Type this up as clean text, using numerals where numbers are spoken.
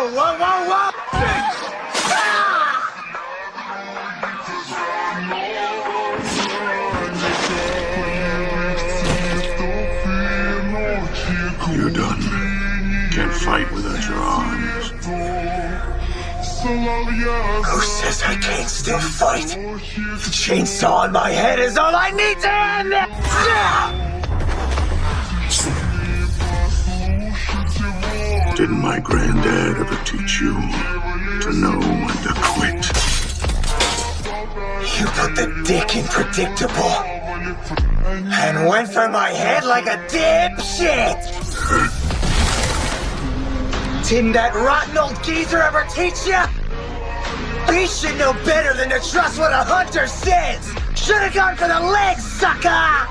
whoa, whoa, whoa! You're done. Can't fight without your arms. Who says I can't still fight? The chainsaw on my head is all I need to end it! Didn't my granddad ever teach you to know when to quit? You put the dick in predictable and went for my head like a dipshit! Didn't that rotten old geezer ever teach ya? He should know better than to trust what a hunter says! Should've gone for the legs, sucker!